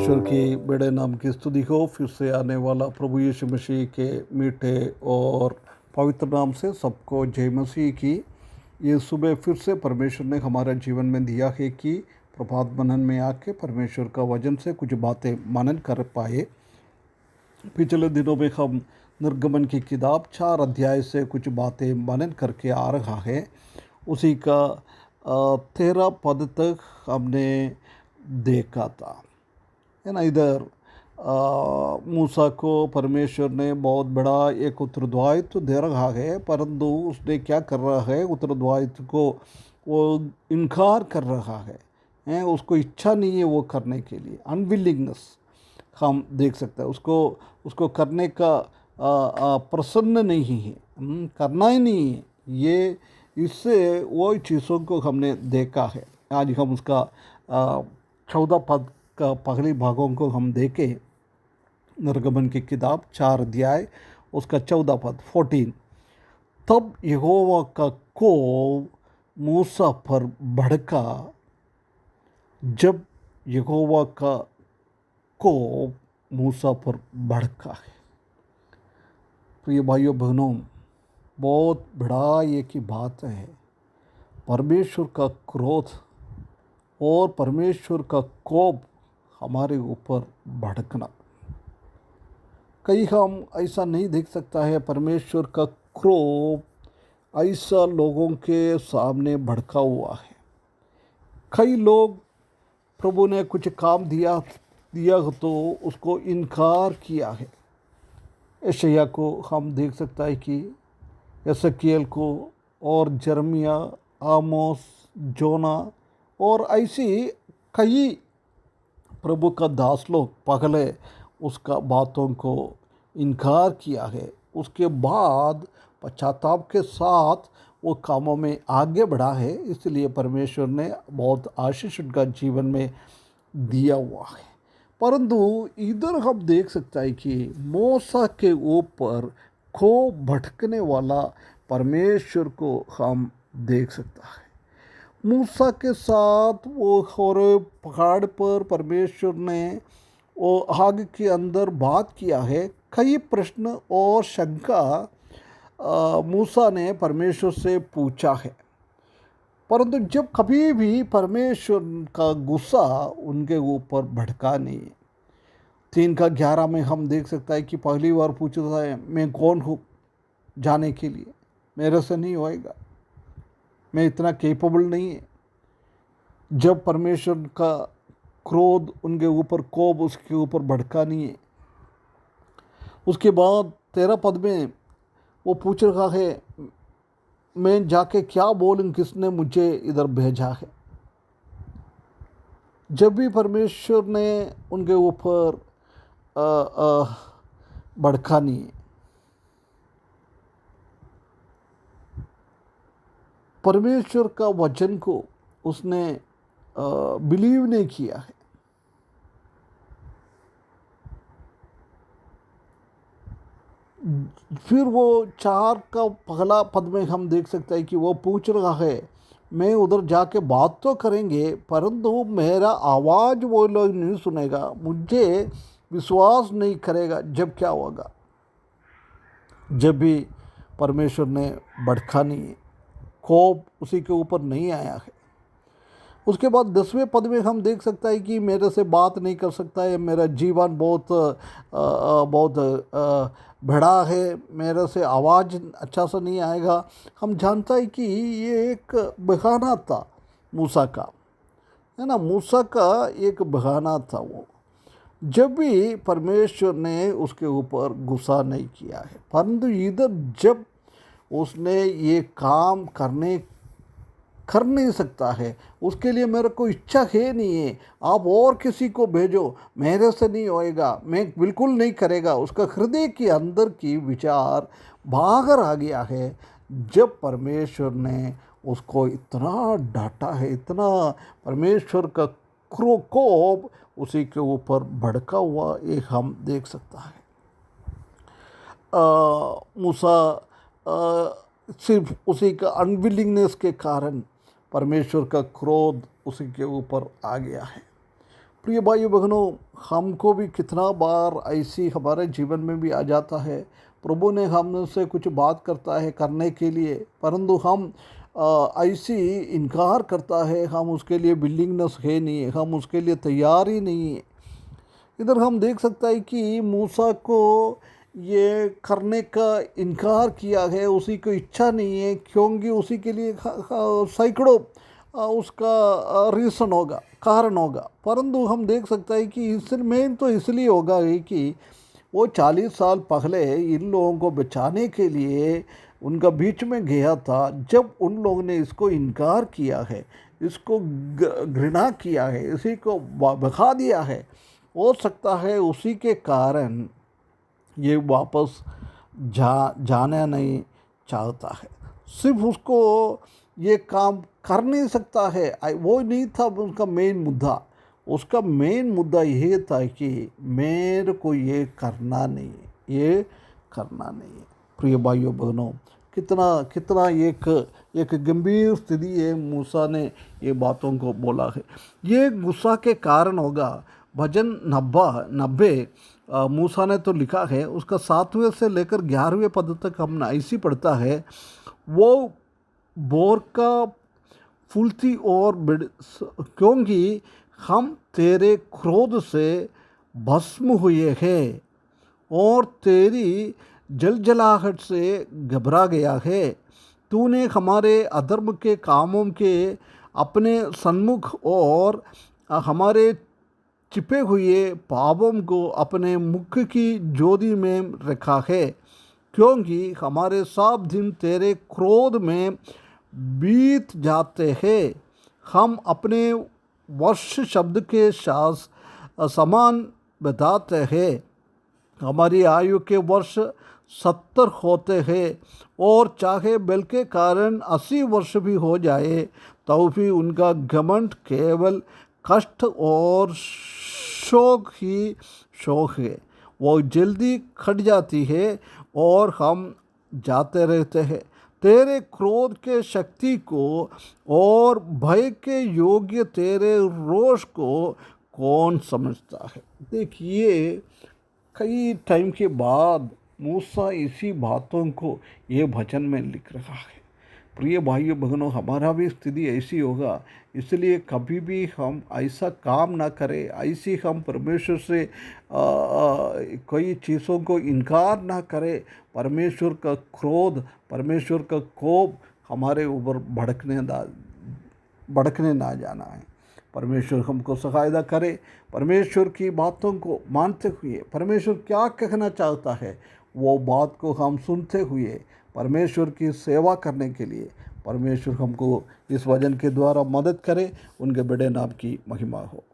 परमेश्वर की बड़े नाम की स्तुति हो। फिर से आने वाला प्रभु यीशु मसीह के मीठे और पवित्र नाम से सबको जय मसीह की। ये सुबह फिर से परमेश्वर ने हमारे जीवन में दिया है कि प्रभात मनन में आके परमेश्वर का वचन से कुछ बातें मनन कर पाए। पिछले दिनों में हम निर्गमन की किताब 4 अध्याय से कुछ बातें मनन करके आ रहा है। उसी का 13 पद तक हमने देखा था, है ना। इधर मूसा को परमेश्वर ने बहुत बड़ा एक उत्तरदायित्व दे रहा है, परंतु उसने क्या कर रहा है, उत्तरदायित्व को वो इनकार कर रहा है, उसको इच्छा नहीं है वो करने के लिए, अनविलिंगनेस हम देख सकते हैं। उसको करने का प्रसन्न नहीं है, करना ही नहीं है ये। इससे वो चीज़ों को हमने देखा है। आज हम उसका 14 पद का पहली भागों को हम देखें। निर्गमन की किताब 4 अध्याय उसका 14 पद 14। तब यहोवा का कोप मूसा पर भड़का। जब यहोवा का कोप मूसा पर भड़का है। प्रिय भाइयों बहनों, बहुत बड़ा एक ही बात है, परमेश्वर का क्रोध और परमेश्वर का कोप हमारे ऊपर भड़कना। कहीं हम ऐसा नहीं देख सकता है परमेश्वर का क्रोध ऐसा लोगों के सामने भड़का हुआ है। कई लोग प्रभु ने कुछ काम दिया तो उसको इनकार किया है। यशायाह को हम देख सकता है कि एसेकिएल को और जर्मिया, आमोस, जोना और ऐसी कई प्रभु का दास लोग पहले उसका बातों को इनकार किया है। उसके बाद पश्चाताप के साथ वो कामों में आगे बढ़ा है। इसलिए परमेश्वर ने बहुत आशीष उनका जीवन में दिया हुआ है। परंतु इधर हम देख सकता है कि मूसा के ऊपर कोप भटकने वाला परमेश्वर को हम देख सकता है। मूसा के साथ वो होरेब पहाड़ पर परमेश्वर ने वो आग के अंदर बात किया है। कई प्रश्न और शंका मूसा ने परमेश्वर से पूछा है, परंतु जब कभी भी परमेश्वर का गुस्सा उनके ऊपर भड़का नहीं। 3 का 11 में हम देख सकता है कि पहली बार पूछता है, मैं कौन हूँ जाने के लिए, मेरे से नहीं होएगा, मैं इतना कैपेबल नहीं है। जब परमेश्वर का क्रोध उनके ऊपर, कोप उसके ऊपर भड़का नहीं है। उसके बाद 13 पद में वो पूछ रहा है, मैं जाके क्या बोलूं, किसने मुझे इधर भेजा है। जब भी परमेश्वर ने उनके ऊपर भड़का नहीं है, परमेश्वर का वचन को उसने बिलीव नहीं किया है। फिर वो 4 का पहला पद में हम देख सकते हैं कि वो पूछ रहा है, मैं उधर जाके बात तो करेंगे, परंतु मेरा आवाज़ वो लोग नहीं सुनेगा, मुझे विश्वास नहीं करेगा। जब क्या होगा, जब भी परमेश्वर ने भड़का नहीं है, कोप उसी के ऊपर नहीं आया है। उसके बाद 10वें पद में हम देख सकता है कि मेरे से बात नहीं कर सकता है, मेरा जीवन बहुत बड़ा है, मेरे से आवाज़ अच्छा सा नहीं आएगा। हम जानता है कि ये एक बहाना था मूसा का, है ना। मूसा का एक बहाना था वो, जब भी परमेश्वर ने उसके ऊपर गुस्सा नहीं किया है। परंतु इधर जब उसने ये काम कर नहीं सकता है, उसके लिए मेरे को इच्छा है नहीं है, आप और किसी को भेजो, मेरे से नहीं होएगा, मैं बिल्कुल नहीं करेगा। उसका हृदय के अंदर की विचार बाहर आ गया है। जब परमेश्वर ने उसको इतना डांटा है, इतना परमेश्वर का कोप उसी के ऊपर भड़का हुआ एक हम देख सकता है। मूसा सिर्फ उसी का अनविलिंगनेस के कारण परमेश्वर का क्रोध उसी के ऊपर आ गया है। प्रिय भाइयों बहनों, हमको भी कितना बार ऐसी हमारे जीवन में भी आ जाता है। प्रभु ने हमसे कुछ बात करता है करने के लिए, परंतु हम ऐसी इनकार करता है। हम उसके लिए विलिंगनेस है नहीं है, हम उसके लिए तैयार ही नहीं है। इधर हम देख सकते हैं कि मूसा को ये करने का इनकार किया है, उसी को इच्छा नहीं है, क्योंकि उसी के लिए सैकड़ों उसका रीज़न होगा, कारण होगा। परंतु हम देख सकते हैं कि इस मेन तो इसलिए होगा ही कि वो 40 साल पहले इन लोगों को बचाने के लिए उनका बीच में गया था। जब उन लोगों ने इसको इनकार किया है, इसको घृणा किया है, इसी को भगा दिया है, हो सकता है उसी के कारण ये वापस जाना नहीं चाहता है। सिर्फ उसको ये काम कर नहीं सकता है, वो नहीं था उसका मेन मुद्दा। उसका मेन मुद्दा ये था कि मेरे को ये करना नहीं है, ये करना नहीं है। प्रिय भाइयों बहनों, कितना कितना एक गंभीर स्थिति है। मूसा ने ये बातों को बोला है, ये गुस्सा के कारण होगा। भजन 90 मूसा ने तो लिखा है, उसका 7वें से लेकर 11वें पद तक हम ऐसी पढ़ता है, वो बोर का फूलती और क्योंकि हम तेरे क्रोध से भस्म हुए हैं और तेरी जलजलाहट से घबरा गया है। तूने हमारे अधर्म के कामों के अपने सन्मुख और हमारे छिपे हुए पापों को अपने मुख की ज्योति में रखा है, क्योंकि हमारे सब दिन तेरे क्रोध में बीत जाते हैं। हम अपने वर्ष शब्द के समान बताते हैं। हमारी आयु के वर्ष 70 होते हैं, और चाहे बल के कारण 80 वर्ष भी हो जाए तो भी उनका घमंड केवल कष्ट और शोक ही शोक है। वो जल्दी खट जाती है और हम जाते रहते हैं। तेरे क्रोध के शक्ति को और भय के योग्य तेरे रोष को कौन समझता है। देखिए, कई टाइम के बाद मूसा इसी बातों को ये भजन में लिख रहा है। प्रिय भाइयों बहनों, हमारा भी स्थिति ऐसी होगा, इसलिए कभी भी हम ऐसा काम ना करें, ऐसी हम परमेश्वर से कोई चीज़ों को इनकार ना करें। परमेश्वर का क्रोध, परमेश्वर का कोप हमारे ऊपर भड़कने ना जाना है। परमेश्वर हमको सहायता करे। परमेश्वर की बातों को मानते हुए, परमेश्वर क्या कहना चाहता है वो बात को हम सुनते हुए परमेश्वर की सेवा करने के लिए परमेश्वर हमको इस वचन के द्वारा मदद करे। उनके बड़े नाम की महिमा हो।